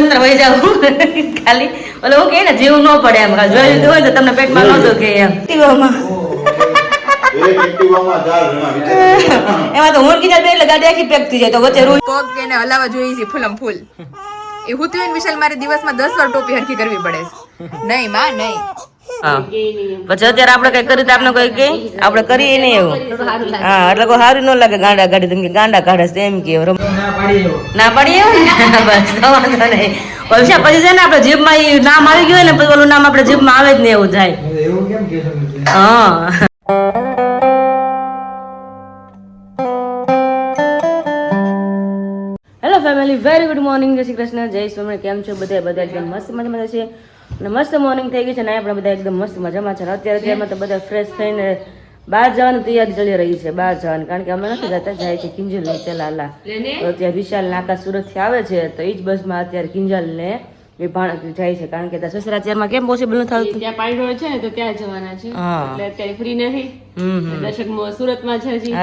અંદર વહી જાવ ખાલી ઓલો હું કે ને જીવ ન પડે એમ જોઈ લીધું હોય તો તમને પેટમાં ન દુખે એમ એમાં તો હું કીધા એટલે ગાડી આખી પેક થઈ જાય તો વચ્ચે રૂ પગ કે એને હલાવા જોઈએ છે ફૂલમ ફૂલ એ હું તો વિશાલ મારે દિવસમાં 10 વાર ટોપી હરખી કરવી પડે નહીં માં નહીં હા પછી અત્યારે આપણે કઈ કરી આપણે કઈ કઈ આપણે કરીએ નહીં એવું હા એટલે કોઈ સારું ન લાગે ગાંડા કાઢી તમે ગાંડા કાઢે છે એમ કે ના પાડીએ બસ વાંધો નહીં પછી છે ને આપણે જીભમાં એ નામ આવી ગયું ને પછી ઓલું નામ આપણે જીભમાં આવે જ નહીં એવું થાય હા hello family very good morning Jai Shri Krishna જય સ્વામી કેમ છો બધા એકદમ મસ્ત મજામાં છે અને મસ્ત મોર્નિંગ થઈ ગઈ છે ને આપણે બધા એકદમ મસ્ત મજામાં છે અત્યારે તો બધા ફ્રેશ થઈને બહાર જવાની તૈયારી ચાલી રહી છે બહાર જવાની કારણ કે અમે નથી જતા જાય છે કિંજલ નીચે લાલા તો ત્યાં વિશાલ નાકા સુરત થી આવે છે તો એ જ બસમાં અત્યારે કિંજલ ને વિભાણ જાય છે કારણ કે ત્યાં સસરાચારમાં કેમ પોસિબલ ન થતું ત્યાં પાણીડોળ છે ને તો ત્યાં જવાના છે એટલે અત્યારે ફ્રી નથી દર્શક સુરતમાં છે હજી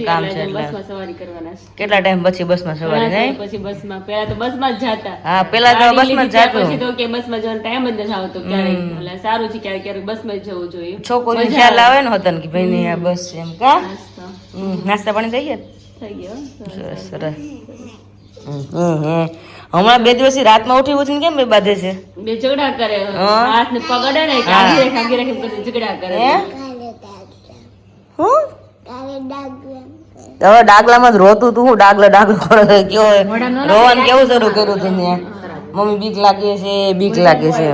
કામ છે બસમાં સવારી કરવાના છે કેટલા ટાઈમ પછી બસમાં સવારી નહીં પછી બસમાં પેલા તો બસમાં જ જાતા હા પેલા તો બસમાં જ જાતું પછી તો કે બસમાં જવાનો ટાઈમ જ નથી આવતો ક્યારેક એટલે સારું છે ક્યારેક ક્યારેક બસમાં જ જવું જોઈએ છોકરીને ખ્યાલ આવે ને હોતા કે ભાઈ ની આ બસ છે એમ કા નાસ્તા પાણી થઈ ગયા થઈ ગયો સરસ હમણાં 2 દિવસથી રાતમાં ઉઠી ઉઠીને કેમ બે બાંધે છે બે ઝઘડા કરે હાથ ને પગડે ને કાગી રાખી ઝઘડા કરે હું હવે ડાગલામાં જ રોતું તું હું ડાગલો કયો રોવાનું કેવું શરૂ કર્યું તું ને મમ્મી બીક લાગે છે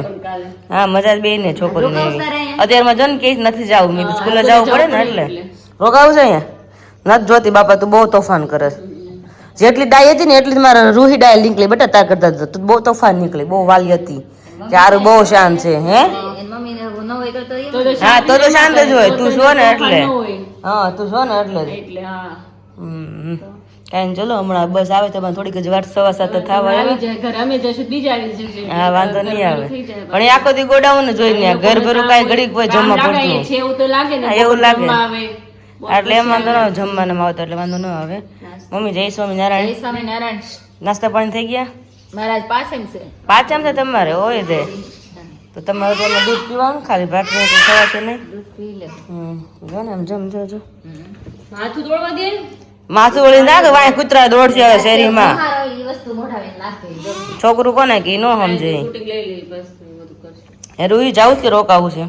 હા મજા જ બે ને છોકરીને અત્યારમાં જો ને કે નથી જવું મેં સ્કૂલે જવું પડે ને એટલે રોકાવું છે અહીંયા નથી જોતી બાપા તું બહુ તોફાન કરે જેટલી ડાય હતી ને એટલી જ મારે રૂહી ડાય નીકળી બેટા તાર કરતા તું બહુ તોફાન નીકળી બહુ વાલી હતી ચારું બહુ શાંત છે હે હા તો શાંત જ હોય તું છો ને એટલે હા તું છો ને એટલે કઈ ચલો હમણાં બસ આવે તો થોડીક જ વાર 7:15 થવા હા વાંધો નહીં આવે પણ એ આખો દી ગોડાઉન જોઈને ઘર ભરું કઈ ઘડી કોઈ જમવા પડતું એવું લાગે એટલે એમ વાંધો ન આવે જમવાના આવતો એટલે વાંધો ન આવે મમ્મી જય સ્વામિનારાયણ નાસ્તા પાણી થઈ ગયા મહારાજ પાછમ છે તમારે હોય તે તો તમારે તો દૂધ પીવાનું ખાલી ભાખરી તો ખવા છે નહીં જો ને એમ જમ જો માથું દોડવા દે માથું વળી નાખે વાય કૂતરા દોડશે હવે શેરીમાં છોકરું કોને કે ન સમજે એ રૂહી જાવું કે રોકાવું છે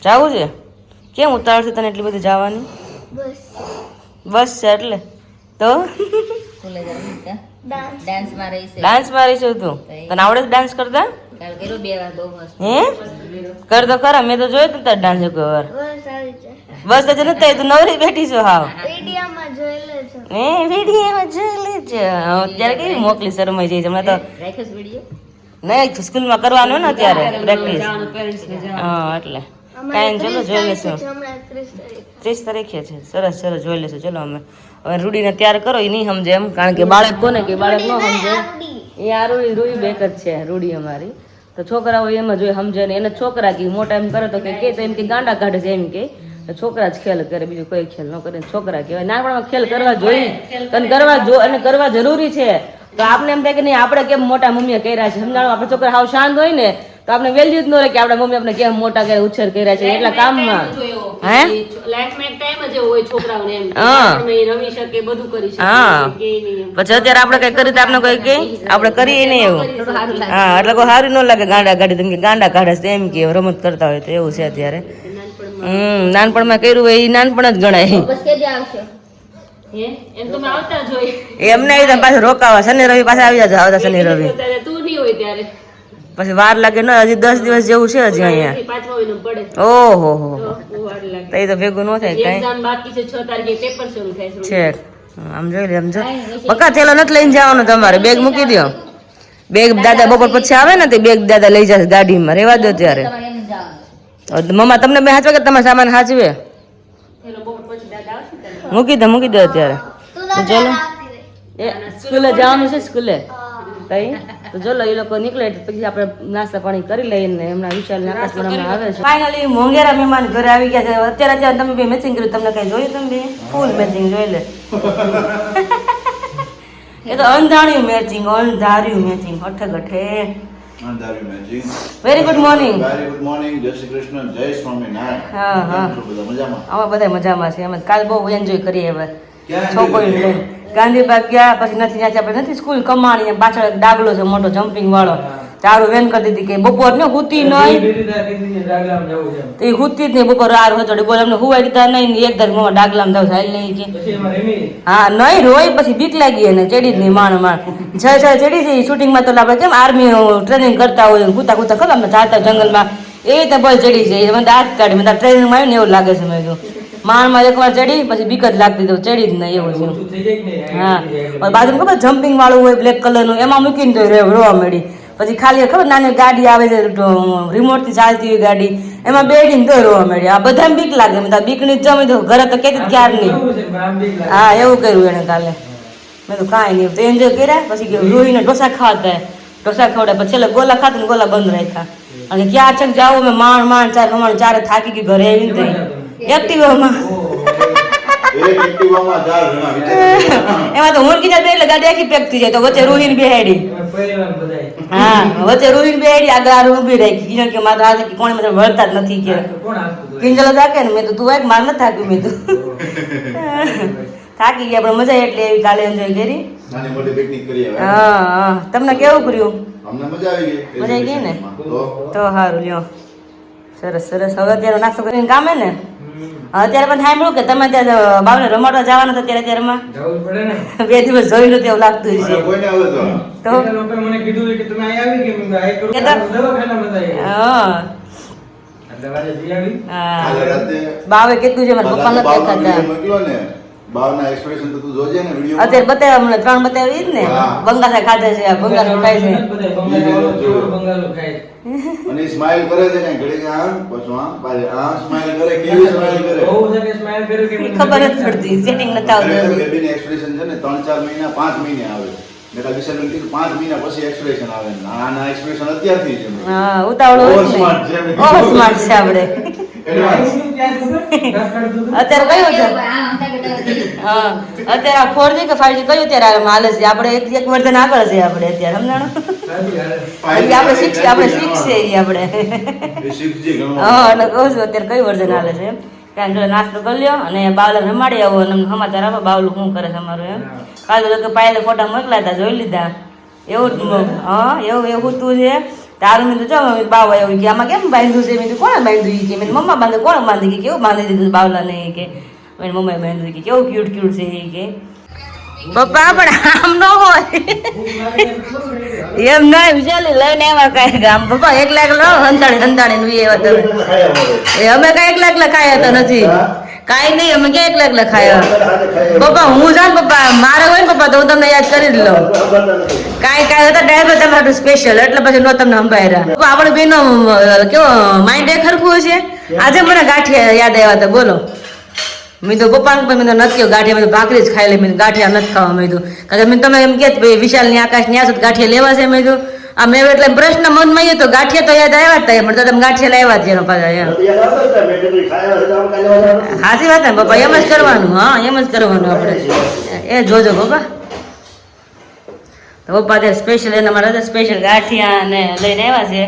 જાવું છે કેમ ઉતાવળ છે તને એટલી બધી જવાની બસ છે એટલે તો ડાન્સ માં રહીશું તું તને આવડે ડાન્સ કરતા હે કર તો ખરા મેં તો જોયું તું તાર ડાન્સ એક વાર બસ તો નથી તું નવરી બેઠી છો હાવ વિડીયોમાં જોઈ લેજો અત્યારે કેવી મોકલી શરમાઈ જાય છે હમણાં તો નહીં સ્કૂલમાં કરવાનું ને અત્યારે પ્રેક્ટિસ હા એટલે કાંઈ ચલો જોઈ લેશું 30 તારીખે છે સરસ જોઈ લેશું ચલો અમે હવે રૂડીને તૈયાર કરો એ નહીં સમજે એમ કારણ કે બાળક કોને કે બાળક ન સમજે એ આ રૂડી બેક જ છે રૂડી અમારી તો છોકરાઓ એમ જ સમજે ને એને છોકરા કે મોટા એમ કરે તો કે તો એમ કે ગાંડા કાઢે છે એમ કે છોકરા જ ખેલ કરે બીજું કોઈ ખેલ ન કરે છોકરા કહેવાય નાનપણમાં ખેલ કરવા જોઈએ અને કરવા જરૂરી છે તો આપણે એમ થાય કે નહીં આપણે કેમ મોટા મમ્મીએ કર્યા છે સમજાણું આપણે છોકરા હાવ શાંત હોય ને તો આપણે વેલ્યુ જ ન રહે કે આપણા મમ્મી આપણે કેમ મોટા કરે ઉછેર કર્યા છે એટલા કામમાં હે લાઈફમાં એક ટાઈમ જ હોય છોકરાઓને એમ રમી શકે બધું કરી શકે હા પછી અત્યારે આપણે કઈ કરી તો આપણે કોઈ કે આપણે કરીએ નહીં એવું હા એટલે કોઈ સારું ન લાગે ગાંડા કાઢી તમે ગાંડા કાઢે છે એમ કે રમત કરતા હોય તો એવું છે અત્યારે નાનપણમાં કર્યું હોય એ નાનપણ જ ગણાય એમ નહીં પાછું રોકાવા શનિ રવિ પાછા આવી જજો આવતા શનિ રવિ પછી વાર લાગે ને હજી 10 દિવસ જેવું છે હજી અહીંયા ઓહો તો તો ભેગું ન થાય કઈ છે આમ જોઈ લે આમ જો પક્કા થેલો નથી લઈને જવાનું તમારે બેગ મૂકી દો બેગ દાદા બપોર પછી આવે ને તે બેગ દાદા લઈ જશે ગાડીમાં રેવા દો ત્યારે મમ્મા તમને બે હાચવે કે તમારે સામાન હાચવે મૂકી દો અત્યારે ચલો એ સ્કૂલે જવાનું છે સ્કૂલે કઈ તો ચલો એ લોકો નીકળે પછી આપણે નાસ્તા પાણી કરી લઈએ ને એમના વિશાલ આકાશમાં આવે છે ફાઇનલી મોંઘેરા મહેમાન ઘરે આવી ગયા છે અત્યારે તમે બે મેચિંગ કર્યું તમને કઈ જોયું તમે ફૂલ મેચિંગ જોઈ લે એ તો અંધાર્યું મેચિંગ હઠે ગઠે. Very good morning. Good morning. Jai Shri Krishna. જય સ્વામિનારાયણ. હા હા બધા મજામાં? અમે બધા મજામાં છે. અમે કાલ બહુ એન્જોય કરીએ હવે ક્યાં છોકરીને લઈને ગાંધીબાગ ગયા, પછી નથી ત્યાંથી આપણે નથી સ્કૂલ કમાણી પાછળ એક ડાગલો છે મોટો જમ્પિંગ વાળો, તારું વેન કરી દીધી કે બપોર ને હુતી નહીં, તો એ હુતી જ નહીં બપોર રાર હોતો બોલ અમને હુવાઈ દીધા નહીં, એક ધાર મોમાં ડાગલામ જાવ હાલ નહીં કે હા નહીં રોય, પછી બીક લાગી એને ચડી જ નહીં માણ છ ચડી છે શૂટિંગમાં. તો આપણે કેમ આર્મી ટ્રેનિંગ કરતા હોય કૂતા ખબર અમે જાતા જંગલમાં એ રીતે બોલ ચડી છે મને દાંત કાઢી મને ટ્રેનિંગમાં આવ્યું ને એવું લાગે છે. મેં કીધું માણમાં એકવાર ચડી પછી બીક જ લાગતી તો ચડી જ નહીં એવું છે. હા બાજુ ખબર જમ્પિંગ વાળું હોય બ્લેક કલરનું, એમાં મૂકીને તો રોવા મળી. પછી ખાલી ખબર નાની ગાડી આવે છે રિમોટથી ચાલતી હોય ગાડી, એમાં બેડીને તો રોવા મળી. આ બધાને બીક લાગે, બધા બીકની જ જમી દઉં ઘરે તો કેતી ક્યાર નહીં. હા એવું કર્યું એને કાલે. મેં તો કાંઈ નહીં તો એન્જોય કર્યા. પછી રોહીને ઢોસા ખાતા, ઢોસા ખવડાય પછી છેલ્લે ગોલા ખાતા ને ગોલા બંધ રાખ્યા. અને ક્યાં છક જાવું મેં માંડ ચારે થાકી ગઈ ઘરે આવીને થઈ એક્ટિવામાં. એમાં તો હું કીધા એટલે ગાડી આખી પેક થઈ જાય. તો વચ્ચે રૂહીને બેહાડી, હા વચ્ચે રૂહીને બેહાડી આગળ આ ઉભી રાખી. કિંજલ કે મારે આજે કોણે મને વળતા જ નથી કે કિંજલ થાકે ને. મેં તો તું એક માર નથી થાક્યું. મેં તો થાકી ગયા પણ મજા એટલે એવી કાલે એન્જોય કરી. નાની મોટી પિકનિક કરી આવે. હા હા તમને કેવું કર્યું? અમને મજા આવી ગઈ. મજા આવી ગઈ ને? તો સારું લ્યો સરસ સરસ. હવે અત્યારે નાસ્તો કરીને કામે ને? અત્યારે પણ સાંભળ્યું કે તમે ત્યાં બાવને રમાડવા જવાના હતા અત્યારમાં 2 દિવસ જોઈ લો એવું લાગતું છે. તો બાવે કેટલું છે મારા પપ્પા નથી દેખાતા. બાવના એક્સપ્રેશન તો તું જોજે ને વિડિયો. અત્યારે બતાવ્યા મને 3 બતાવી જ ને. બંગાસા ખાધા છે, બંગાસો ખાય છે અને સ્માઈલ કરે છે ને ઘડી આમ પછી આમ પાછે આમ સ્માઈલ કરે. કેવી સ્માઈલ કરે બહુ જગ્યાએ સ્માઈલ કરે કે ખબર જ પડતી સેટિંગ નતા આવતું. બેબીની એક્સપ્રેશન છે ને 3-4 મહિના 5 મહિને આવે. મેં તો વિશાલ બેન કીધું 5 મહિના પછી એક્સપ્રેશન આવે. આના એક્સપ્રેશન અત્યારથી જ છે. હા ઉતાવળો હોય ને. ઓવર સ્માર્ટ છે આપણે. અત્યારે કયું છે? હા અત્યારે 4G કે 5G કયું અત્યારે હાલે છે? આપણે એક વર્ઝન આગળ છે આપણે અત્યારે સમજાણો. આપણે 6 છે આપણે. હા અને કહું છું અત્યારે કયું વર્ઝન હાલે છે. કારણ કે નાસ્તો કરી લ્યો અને બાવલા રમાડી આવો અને સમાચાર આપો બાવલું શું કરે છે અમારું એમ. કાલે તો પાયલે ફોટા મોકલ્યા હતા જોઈ લીધા. એવું હા એવું તું છે તારું. મેં તો જો બાવા એવું કે આમાં કેમ બાંધ્યું છે? મેં તો કોણે બાંધ્યું કે મેં મમ્મા બાંધે કોણે બાંધી કે કેવું બાંધી દીધું બાવલાને કે મેં મમ્માએ બાંધ્યું કે કેવું ક્યુટ છે એ કે પપ્પા પણ આમ ન હોય એમ ના વિચારી લઈને એમાં કાંઈ આમ પપ્પા 1 લાખ લો હંતાડી એવા તમે અમે કાંઈ 1 લાખ ખાયા તો નથી કાંઈ નહીં. અમે ક્યાં 1 લાખ ખાયા પપ્પા? હું જાણ પપ્પા મારે હોય ને પપ્પા તો હું તમને યાદ કરી જ લઉં. કાંઈ હતા ડ્રાઈવર તમારું સ્પેશિયલ એટલે પછી નો તમને સંભાળ્યા. આપણે બેનો કેવો માઇન્ડ એ ખરખું છે. આજે મને ગાંઠિયા યાદ આવ્યા હતા બોલો. મેં તો પપ્પાને પણ મેં તો નથી કહ્યું ગાંઠિયા. મેં તો ભાખરી જ ખાઈ લે. મેં ગાંઠિયા નથી ખાવા. મેં તો કારણ કે તમે એમ કે વિશાલની આકાશ ન્યા સુધી ગાંઠિયા લેવા છે. મેં તો આ મેં એટલે પ્રશ્ન મનમાં આવ્યો તો ગાંઠિયા તો યાદ આવ્યા હતા પણ તો તમે ગાંઠિયા લાવ્યા છે એનો પાછા એમ. સાચી વાત ને પપ્પા એમ જ કરવાનું. હા એમ જ કરવાનું આપણે. એ જોજો પપ્પા. તો પપ્પા ત્યાં સ્પેશિયલ એના માટે સ્પેશિયલ ગાંઠિયા ને લઈને આવ્યા છે.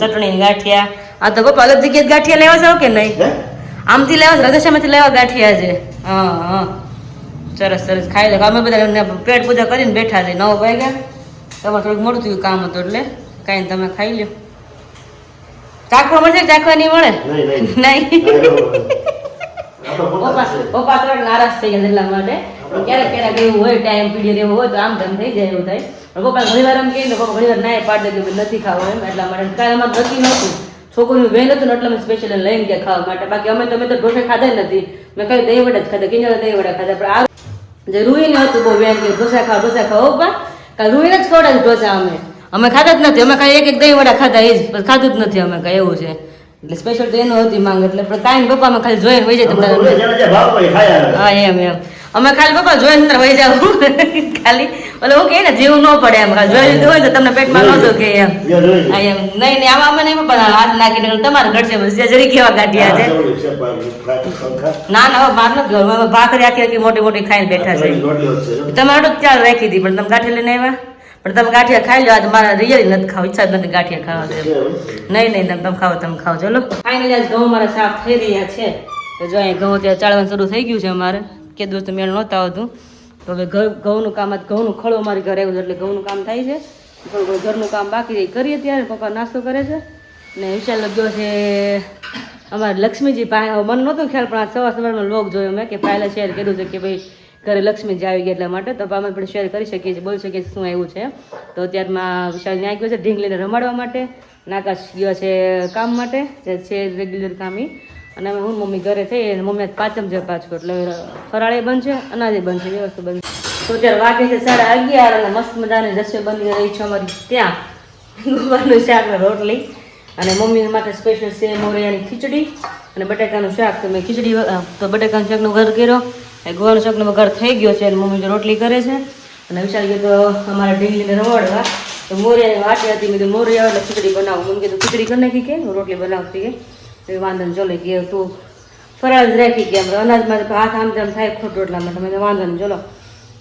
ચટણી ગાંઠિયા. આ તો પપ્પા અલગ જગ્યાએ ગાંઠિયા લેવા જાવ કે નહીં? આમથી લેવા છે રગસામાંથી લેવા ગાંઠિયા છે. હા હા સરસ સરસ ખાઈ લે. અમે બધા પેટ પૂજા કરીને બેઠા છે 9 વાગ્યા. તમારે થોડુંક મોડું થયું કામ હતું એટલે કાંઈ તમે ખાઈ લો. ચાખવા મળશે કે ચાખવા નહીં મળે? નહીં પપ્પા થોડાક નારાજ થઈ ગયા એટલા માટે. ક્યારેક એવું હોય ટાઈમ પીરિયડ એવો હોય તો આમ તેમ થઈ જાય એવું થાય. પપ્પા ઘણી વાર એમ કહે ને પપ્પા ઘણી વાર ના પાડી દે કે નથી ખાવું એમ એટલા માટે. કાંઈ અમારે નથી નહોતું છોકરીનું વેન હતું ને એટલે અમે સ્પેશિયલ લઈને ગયા ખાવા માટે. બાકી અમે તો ઢોસા ખાધા જ નથી. મેં કઈ દહીં વડા જ ખાધા કિંજલ દહીં વડા ખાધા. પણ આ જે રૂહીને હતું બહુ વેન કે ઢોસા ખાવ પણ કાલ રૂહીને જ ખવડાવ્યું ઢોસા. અમે ખાધા જ નથી. અમે ખાલી એક દહીં વડા ખાધા એ જ ખાધું જ નથી અમે કાંઈ એવું છે. એટલે સ્પેશિયલ તો એનો હતી માંગ એટલે પણ કાંઈ પપ્પામાં ખાલી જોઈને વહી જાય તમને હા એમ અમે ખાલી પપ્પા જોઈને અંદર વહી જાવ ખાલી એટલે હું કે ને જીવ ન પડે એમ ખાલી જોઈ લીધું હોય તો તમને પેટમાં નહોતું કે એમ હા એમ નહીં આમાં અમે નહીં પપ્પા હાથ નાખીને તમારે ઘટશે બસ જરી કેવા ગાંઠિયા છે ના હવે બહાર નથી ગયું ભાખરી આખી મોટી મોટી ખાઈને બેઠા છે તમારે તો ચાલ રાખી હતી પણ તમે ગાંઠિયા લઈને આવ્યા પણ તમે ગાંઠિયા ખાઈ લો આજે મારા રિયલી નથી ખાવ ઈચ્છા જ નથી ગાંઠિયા ખાવા નહીં તમે ખાઓ ચલો ફાઇનલી આજ ઘઉં મારા સાફ થઈ રહ્યા છે તો જો અહીંયા ઘઉં ત્યાં ચાળવાનું શરૂ થઈ ગયું છે અમારે કે દોસ્ત મેળ નહોતા આવતું તો હવે ઘઉંનું કામ ઘઉંનું ખળો અમારી ઘરે આવ્યું છે એટલે ઘઉંનું કામ થાય છે થોડું ઘરનું કામ બાકી કરીએ ત્યારે પપ્પા નાસ્તો કરે છે ને વિશાલ લગ્યો છે અમારે લક્ષ્મીજી પાસે મને નહોતું ખ્યાલ પણ આ સવારમાં લોક જોયો મેં કે પહેલાં શેર કર્યું છે કે ભાઈ ઘરે લક્ષ્મીજી આવી ગયા એટલા માટે તો અમે પણ શેર કરી શકીએ છીએ બોલી શકીએ શું આવ્યું છે તો ત્યારમાં વિશાલ ન્યાય ગયો છે ઢીંગલીને રમાડવા માટે નાકાશ ગયો છે કામ માટે જે છે રેગ્યુલર કામી અને અમે હું મમ્મી ઘરે થઈ અને મમ્મી પાંચમ છે પાછું એટલે ફરાળે બંધ છે અનાજે બંધ છે વ્યવસ્થા બંધ તો ત્યારે વાગે છે 11:30 અને મસ્ત મજાની રસોઈ બની રહી છે અમારી ત્યાં ગોવાનું શાક ને રોટલી અને મમ્મી માટે સ્પેશિયલ છે મોરિયાની ખીચડી અને બટાકાનું શાક તો મેં ખીચડી તો બટાકાનું શાકનો વઘાર કર્યો એ ગોવાનું શાકનો વઘાર થઈ ગયો છે અને મમ્મી રોટલી કરે છે અને વિચાર ગયો તો અમારા ઢીંગલીને રમાડવા તો મોરિયાની વાટી હતી મેં કીધું મોરિયા એટલે ખીચડી બનાવું મમ્મી કીધું ખીચડી કરી નાખી કે રોટલી બનાવતી કે વાંધો ને ચલો કે તું ફરાળ જ રાખી કે અનાજમાં હાથ આમ તેમ થાય ખોટ રોટલા માટે મેં વાંધો નહીં ચલો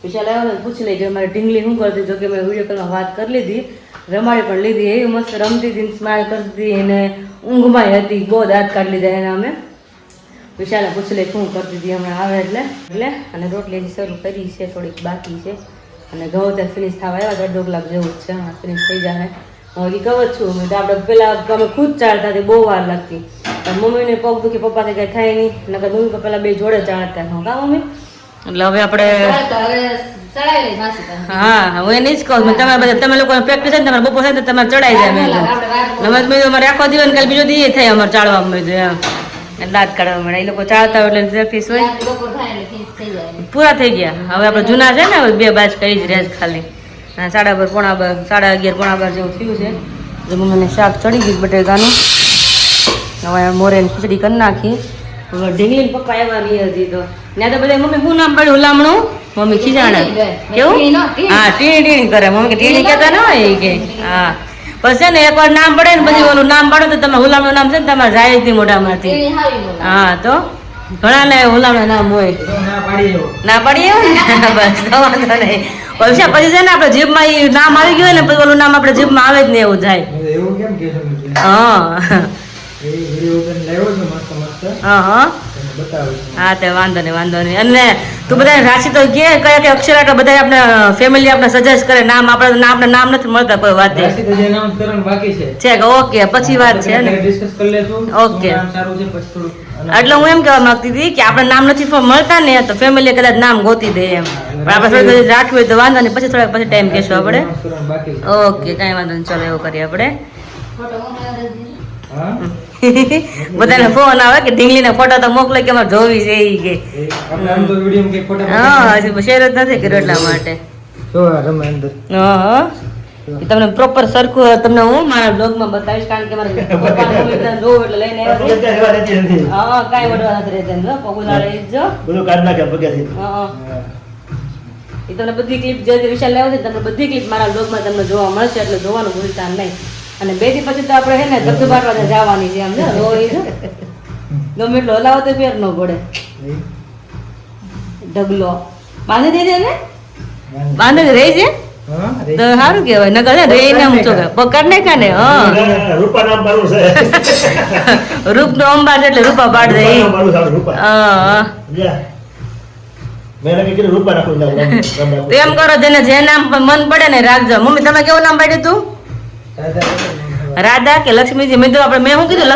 વિશાલ આવ્યો ને પૂછી લઈ કે મારી ઢીંગલી શું કરતી જો કે મેં વિડીયો કોલમાં વાત કરી લીધી રમાડી પણ લીધી એવી મસ્ત રમતી હતી સ્માઇલ કરતી હતી અને ઊંઘમાં હતી બહુ દાંત કાઢી લીધા એના અમે વિશાલે પૂછી લઈ શું કરતી હતી હમણાં આવે એટલે અને રોટલી હજી શરૂ કરી છે થોડીક બાકી છે અને ઘઉં ત્યાં ફિનિશ થવા આવ્યા 1.5 કલાક જેવું જ છે ફિનિશ થઈ જાય હું હજી કહું છું મેં તો આપણે પેલા અમે ખુદ ચાલતા હતી બહુ વાર લાગતી મમ્મીને પગ દુખી પપ્પાથી કંઈ થાય નહીં નકર મમ્મી પપ્પા પેલા બે જોડે ચાલતા હું કા મમ્મી એટલે હવે આપણે હા હું એને જ કહું તમે લોકો પ્રેક્ટિસ થાય ને તમારે બપોર થાય તો તમારે ચડાઈ જાય મેં અમારે આખો દિવસ કાલે બીજો દી થાય અમારે ચાલવા મળ્યું એમ દાંત કાઢવા મળે એ લોકો ચાલતા હોય એટલે પ્રેક્ટિસ હોય પૂરા થઈ ગયા હવે આપણે જૂના છે ને 2 બાજ કરી જ રહ્યા ખાલી 11:30 પોણા 11:30 જેવું થયું છે જો મમ્મીને શાક ચડી ગયું બટેકાનું હવે મોરેની ખીચડી કરી નાખી હવે ઢીંગલી પપ્પા આવ્યા નહીં હજી તો ત્યાં તો બધા મમ્મી શું નામ પડ્યું હુલામણું મમ્મી ખીજાણા કેવું હા ટીણી કરે મમ્મી કે ટીણી કહેતા ન હોય કે હા પછી છે ને એકવાર નામ પડે ને પછી ઓલું નામ પડે તો તમે હુલામણું નામ છે ને તમારે જાય જ મોઢામાંથી હા તો ઘણા ને હુલામણા નામ હોય ના પાડીએ બસ તો વાંધો નહીં પછી છે ને આપણે જીભમાં એ નામ આવી ગયું હોય ને પછી ઓલું નામ આપણે જીભમાં આવે જ નહીં એવું થાય હા હા તે વાંધો નહીં અને તું બધા રાશિ તો કે કયા કયા અક્ષર એટલે બધા આપણે ફેમિલી આપણે સજેસ્ટ કરે નામ આપણે નામ નથી મળતા કોઈ વાત છે કે ઓકે પછી વાત છે ને ઓકે એટલે હું એમ કહેવા માંગતી હતી કે આપણે નામ નથી મળતા ને તો ફેમિલી કદાચ નામ ગોતી દે એમ પણ આપણે થોડી રાખ્યું હોય તો વાંધો નહીં પછી થોડાક પછી ટાઈમ કહેશું આપણે ઓકે કાંઈ વાંધો નહીં ચલો એવું કરીએ આપણે બધાને ફોન આવે કે ઢીંગલીને ફોટો તો મોકલે કે અમારે જોવી છે એ કે હા હજી શેર જ નથી કર્યો એટલા માટે તમને પ્રોપર સરખું તમને હું મારા બ્લોગમાં બતાવીશ કારણ કે મારા જોવું એટલે લઈને હા કાંઈ વડવા નથી રહેતા પગુલા લઈ જો એ તમને બધી ક્લિપ જે વિશાલ લાવે છે તમને બધી ક્લિપ મારા બ્લોગમાં તમને જોવા મળશે એટલે જોવાનું ભૂલતા નહીં અને 2 દી પછી તો આપણે હે ને ધબધબાટવા જવાની છે આમ રોઈ છે ગમે એટલો હલાવો તો ફેર ન પડે ઢગલો બાંધી દે ને બાંધી રહી છે તો સારું કેવાય નગર રે ને હું તો પકડ ને કાને હા રૂપા નામ મારું છે રૂપ નો અંબાર એટલે રૂપા પાડ દે હા એમ કરો જેને જે નામ મન પડે ને રાખજો મમ્મી તમે કેવું નામ પાડ્યું તું રાધા કે લક્ષ્મીજી મેં તો આપણે મેં શું કીધું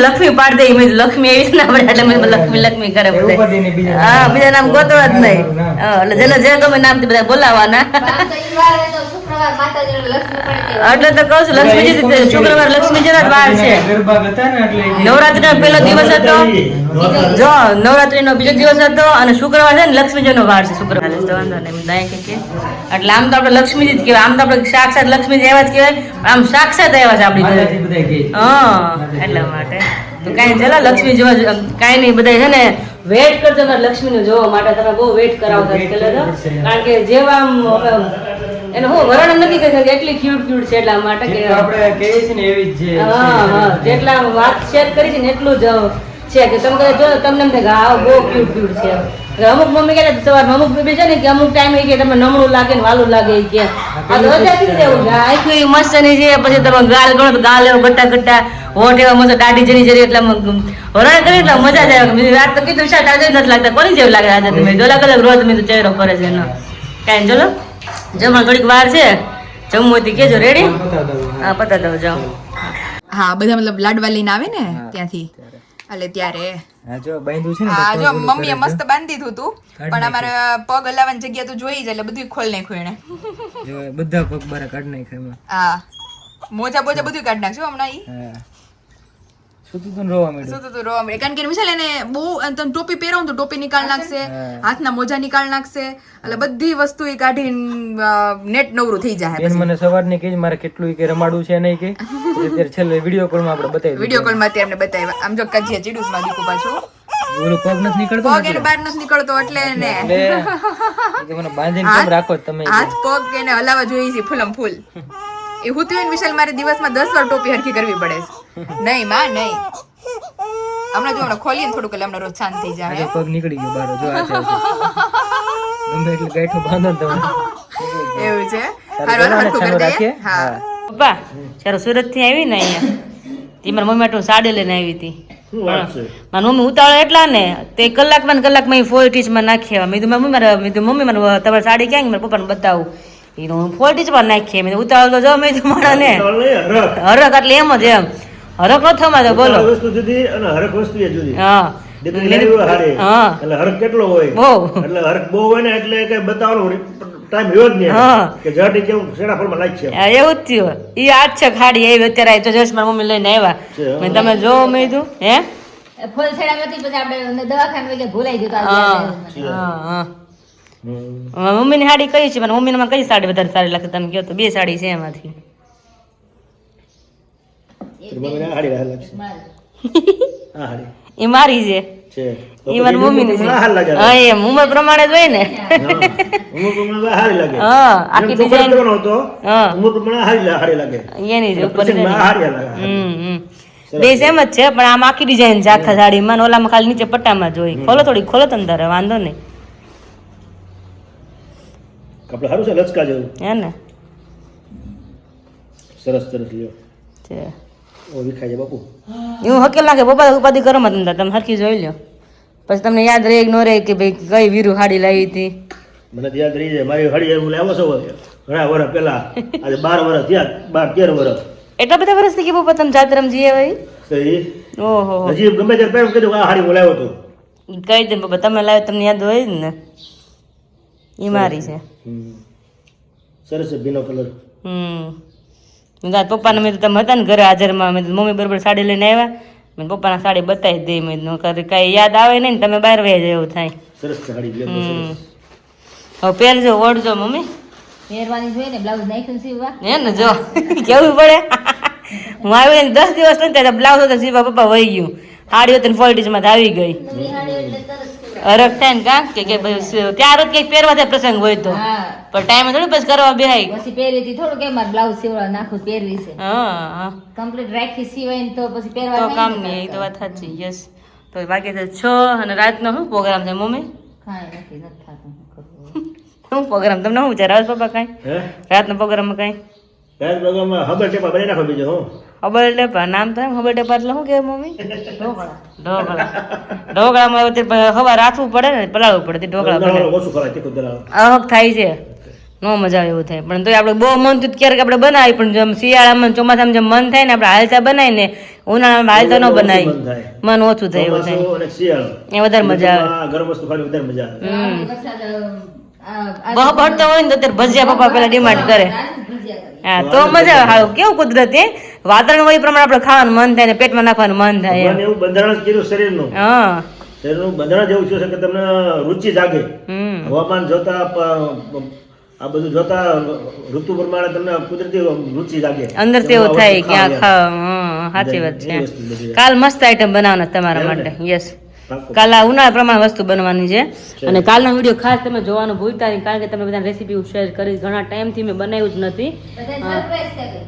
લક્ષ્મી પાડ દઈ મેં લક્ષ્મી એવી ના પડે એટલે મેં લક્ષ્મી કરે હા બીજા નામ ગોતવા જ નહીં એટલે જેને જે ગમે નામથી બધા બોલાવાના એટલે તો કહું છું લક્ષ્મીજી શુક્રવાર લક્ષ્મીજીના જ વાર છે. નવરાત્રીનો પહેલો દિવસ હતો, જો નવરાત્રીનો બીજો દિવસ હતો અને શુક્રવાર છે ને લક્ષ્મીજીનો વાર છે. શુક્રવાર તો વાંધો નહીં કે એટલે આમ તો આપણે લક્ષ્મીજી જ કહેવાય, આમ તો આપણે સાક્ષાત લક્ષ્મીજી એવા જ કહેવાય, આમ સાક્ષાત એવા છે આપણી જોડે. હા એટલા માટે તો કાંઈ ચાલો લક્ષ્મી જોવા કાંઈ નહીં, બધા છે ને વેટ કરજો લક્ષ્મીને જોવા માટે. તમે બહુ વેટ કરાવતા કારણ કે જેવા આમ એનો હું વર્ણન નથી કરી શકતી, એટલી ક્યુટ છે એટલા માટે કે આપણે કહીએ છીએ ને એવી જ છે. હા જેટલા વાત શેર કરી છે ને એટલું જ છે કે તમે કદાચ જો તમને એમ થાય કે હા બહુ ક્યુટ છે. અમુક મમ્મી કે સવારમાં અમુક બેબી છે ને કે અમુક ટાઈમ કે તમને નમણું લાગે ને વાલું લાગે કે આ તો અત્યારથી જ એવું આખી મસ્ત ની છે. પછી તમે ગાલ ગણો તો ગાલ એવો ગટ્ટા ગટ્ટા, હોઠ એવા મસ્ત દાઢી જરી એટલે વરણ કરી એટલે મજા જ આવે. બીજી વાત તો કીધું વિશાળ આજે નથી લાગતા, કોની જેવું લાગે આજે તમે અલગ અલગ રોજ મેં ચહેરો ફરે છે એનો. કાંઈ ચલો જમવા થોડીક વાર છે, જમવું હતી કેજો. રેડી? હા પતા દઉં જાઓ. હા બધા મતલબ લાડવા લઈને આવે ને ત્યાંથી એટલે ત્યારે હા જો મમ્મીએ મસ્ત બાંધી દીધું હતું, પણ અમારે પગ હલાવવાની જગ્યા તો જોઈ જ એટલે બધું ખોલ નાખ્યું એને. બધા પગ બાર કાઢ નાખ્યા. હા મોજા બોજા બધું કાઢ નાખશું હમણાં. ઈ સુતું રોવા મળ્યું કારણ કે વિશાલ એને બહુ તમે ટોપી પહેરાવો તો ટોપી નિકાળ નાખશે, હાથના મોજા નિકાળ નાખશે, એટલે બધી વસ્તુ એ કાઢીને નેટ નવરું થઈ જાય. બેન મને સવારની કીજ મારે કેટલું કે રમાડવું છે નહીં કે અત્યારે છેલ્લે વિડીયો કોલમાં આપણે બતાવી વિડીયો કોલમાં અત્યારે અમને બતાવ્યા. આમ જો કજિયા ચીડુસમાં દીકુ પાછું ઓલો પગ નથી નીકળતો, પગ એને બહાર નથી નીકળતો એટલે એને મને બાંધીને કેમ રાખો તમે? હાથ પગ એને હલાવા જોઈએ છે ફૂલમ ફૂલ. એ હું તો વિશાલ મારે દિવસમાં 10 વાર ટોપી હરખી કરવી પડે છે. નહીં માં નહીં, હમણાં જો હમણાં ખોલીને થોડુંક એટલે હમણાં રોજ શાંત થઈ જાય. પગ નીકળી ગયો બાર જો આ છે ગમે એટલે ગાંઠો બાંધો તમે એવું છે. હારું હરખું કરી દઈએ. હા પપ્પા જ્યારે સુરત થી આવી ને અહીંયા તે મારી મમ્મી માટે હું સાડી લઈને આવી હતી. મારી મમ્મી ઉતાવળ એટલા ને તે કલાકમાં ફોર ટીચમાં નાખી આવ્યા. મેં કીધું મમ્મી મને તમારી સાડી ક્યાં મારા પપ્પાને બતાવું. હું ફોર ટીચમાં નાખીએ મેં ઉતાવળ તો જો મેં મારા ને હરક એટલે એમ જ એમ હરક નો થવા દો. બોલો હા હરક કેટલો હોય બહુ એટલે હરક બહુ હોય ને એટલે કઈ બતાવવાનો ટાઈમ રહ્યો જ નહીં કે જટી કેવું શેડાફળમાં લાગશે. એવું જ થયું. ઈ આજ છે ખાડી એવી અત્યારે તો જશ મારી મમ્મી લઈને આવ્યા. મેં તમે જો મેં કીધું હે ફૂલ છેડામાંથી પછી આપણે દવાખાને વગેરે ભૂલાઈ ગયું. હા મમ્મીની સાડી કઈ છે? મને મમ્મીને કઈ સાડી વધારે સારી લાગે તમે કહો તો? બે સાડી છે એમાંથી. એ મારી છે, એ મારી મમ્મીની છે. હા એમ ઉંમર પ્રમાણે જ હોય ને. હા આખી ડિઝાઇન એની છે ઉપર બે સેમ જ છે પણ આમ આખી ડિઝાઇન છે આખા સાડીમાં, ઓલામાં ખાલી નીચે પટ્ટામાં જોઈ. ખોલો થોડી ખોલો તો અંદર વાંધો નહીં. કપડા સારું છે લચકા જેવું હે ને સરસ લ્યો છે ઓ વિખાય બાપુ. એવું હકેલ લાગે પપ્પા ઉપાધિ કરો મત અંદર તમે હરખી જોઈ લો પછી તમને યાદ રહે ન રહે કે ભાઈ કઈ વીરુ હાડી લાવી હતી. મને યાદ રહી જાય મારી હાડી હું લાવ્યો છું ઘણા વર્ષ પહેલા, આજે 12 વર્ષ થયા, 12-13 વર્ષ. એટલા બધા વર્ષ થી કે પપ્પા તમે જાત્રામ જઈએ ભાઈ? સહી. ઓહો હજી ગમે ત્યારે પહેરું કીધું આ હાડી હું લાવ્યો હતો. કઈ દે પપ્પા તમે લાવ્યો તમને યાદ હોય જ ને. એ મારી છે. સરસ છે ભીનો કલર. પપ્પાને મેં તમે હતા ને ઘરે હાજરમાં મેં મમ્મી બરોબર સાડી લઈને આવ્યા મેં પપ્પાના સાડી બતાવી દઈ મેં કઈ યાદ આવે નહીં ને તમે બહાર વહી જાય એવું થાય. સરસ છે હાડી. હવે પહેરજો ઓઢજો મમ્મી. પહેરવાની જોઈએ ને બ્લાઉઝ નાખ્યું સીવવા હે ને જો કેવું પડે. હું આવી 10 દિવસ નથી ત્યારે બ્લાઉઝ હતો સીવા પપ્પા વહી ગયું. સાડી હતી ફોલ્ટીસમાં આવી ગઈ. હરક થાય ને કા કે ત્યાર જ કઈક પહેરવા થાય પ્રસંગ હોય તો પણ ટાઈમ થોડું પછી કરવા બેહાય પછી પહેરી હતી થોડું કેમ મારે બ્લાઉઝ સીવવા નાખું પહેરવી છે. હા કમ્પ્લીટ રાખી સીવાય ને તો પછી પહેરવા તો કામ નહીં. એ તો વાત સાચી. યસ તો બાકી તો 6 અને રાતનો શું પ્રોગ્રામ છે મમ્મી? કાંઈ નથી થતું. શું પ્રોગ્રામ તમને શું વિચાર આવે પપ્પા? કાંઈ રાતનો પ્રોગ્રામમાં કાંઈ હબર ટેપા બની નાખો બીજો હું હબર ટેપા નામ તો એમ હબર ટેપા એટલે શું કે મમ્મી? ઢોકળામાં હવા રાખવું પડે ને પલાળવું પડે ઢોકળા ઓછું ખવાય તીખું દલાવ અહક થાય છે નો મજા આવે એવું થાય. પણ તો આપણે બહુ મન થયું ક્યારેક આપણે બનાવી પણ જેમ શિયાળામાં ચોમાસામાં જેમ મન થાય ને આપણે હાલતા બનાવી ને ઉનાળામાં હાલતા ન બનાવી મન ઓછું થાય એવું થાય. એ વધારે મજા આવે. ગરમ વસ્તુ ખાવાની વધારે મજા આવે. બહુ પડતો હોય ને તો અત્યારે ભજીયા પપ્પા પેલા ડિમાન્ડ કરે. હા તો મજા આવે. હાલો કેવું કુદરતી વાતાવરણ હોય એ પ્રમાણે આપણે ખાવાનું મન થાય ને પેટમાં નાખવાનું મન થાય એમ. ભગવાને એવું બંધારણ જ કર્યું શરીરનું. હા શરીરનું બંધારણ જ એવું છે કે તમને રુચિ જાગે. હવામાન જોતા આ બધું જોતા ઋતુ પ્રમાણે તમને કુદરતી રુચિ જાગે. અંદર તો એવું થાય કે આ ખાવા. સાચી વાત છે. કાલ મસ્ત આઈટમ બનાવવાના તમારા માટે. યસ કાલ આ ઉનાળા પ્રમાણે વસ્તુ બનવાની છે. અને કાલનો વિડીયો ખાસ તમે જોવાનું ભૂલતા નહીં, કારણ કે તમે બધા રેસીપી શેર કરી ઘણા ટાઈમથી મેં બનાવ્યું જ નથી.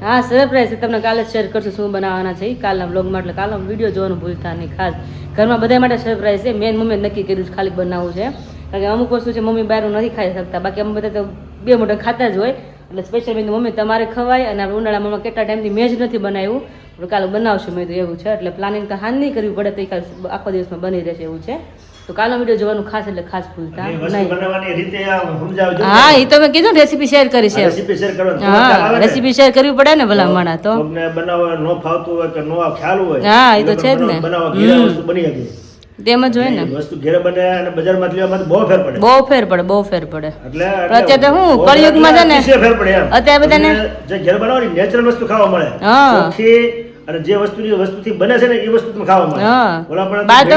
હા સરપ્રાઈઝ તમને કાલે શેર કરશું શું બનાવવાના છે કાલના બ્લોગમાં. એટલે કાલનો વિડીયો જોવાનું ભૂલતા નહીં. ખાસ ઘરમાં બધા માટે સરપ્રાઈઝ છે. મેન મમ્મીએ નક્કી કર્યું છે ખાલી બનાવવું છે, કારણ કે અમુક વસ્તુ છે મમ્મી બહારનું નથી ખાઈ શકતા, બાકી અમે બધા તો બે મોટા ખાતા જ હોય. એટલે સ્પેશિયલ મેં મમ્મી તમારે ખવાય. અને ઉનાળામાં કેટલા ટાઈમથી મેં જ નથી બનાવ્યું, પણ કાલે બનાવશું મેં તો એવું છે. એટલે પ્લાનિંગ તો હાલ નહીં કરવી પડે તો કાલે આખો દિવસમાં બની રહેશે એવું છે. તો કાલનો વિડીયો જોવાનું ખાસ એટલે ખાસ ભૂલતા નહીં. હા એ તો મેં કીધું રેસીપી શેર કરી છે. હા રેસીપી શેર કરવી પડે ને ભલા માણા તો. બનાવવા ન ફાવતું હોય કે ન ખ્યાલ હોય, હા એ તો છે જ ને. બની હતી તેમ જ હોય ને. વસ્તુ ઘરે બને અને બજારમાં લેવામાં બહુ ફેર પડે. બહુ ફેર પડે, બહુ ફેર પડે. એટલે અત્યારે તો હું કળિયુગમાં છે ને ફેર પડે એમ. અત્યારે બધાને જે ઘરે બનાવવાની નેચરલ વસ્તુ ખાવા મળે. હા અને જે વસ્તુથી બને છે ને એ વસ્તુ તમને ખાવા મળે. હા ઓલા પણ બાર તો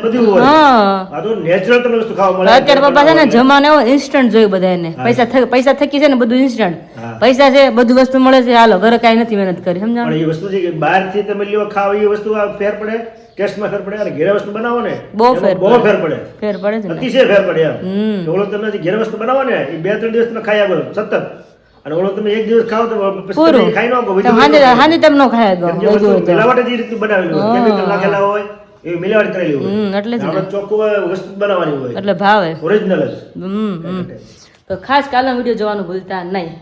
બધું હોય. હા આ તો નેચરલ તમને વસ્તુ ખાવા મળે. અત્યારે પપ્પા છે ને જમાનો એવો ઇન્સ્ટન્ટ જોયું બધાને. પૈસા થકી છે ને બધું ઇન્સ્ટન્ટ. પૈસા છે બધું વસ્તુ મળે છે, હાલો ઘરે કાંઈ નથી મહેનત કરી. સમજાવ. પણ એ વસ્તુ છે કે બહારથી તમે લ્યો ખાવ એ વસ્તુ ફેર પડે, ટેસ્ટમાં ફેર પડે. અને ઘરે વસ્તુ બનાવો ને બહુ ફેર પડે. ફેર પડે છે ને. અતિશય ફેર પડે એમ. ઓલો તમે ઘરે વસ્તુ બનાવો ને એ 2-3 દિવસ તમે ખાઈ આગળ સતત. અને ઓલો તમે એક દિવસ ખાવ તો પછી તમે ખાઈ ન શકો. હાંડી તમે નો ખાય ગો મિલાવટ જે રીતે બનાવેલી હોય, કેમિકલ નાખેલા હોય એ મિલાવટ કરેલી હોય. એટલે જ આપણે ચોખ્ખું વસ્તુ બનાવવાની હોય એટલે ભાવે ઓરિજિનલ જ. તો ખાસ કાલનો વિડીયો જોવાનું ભૂલતા નહીં.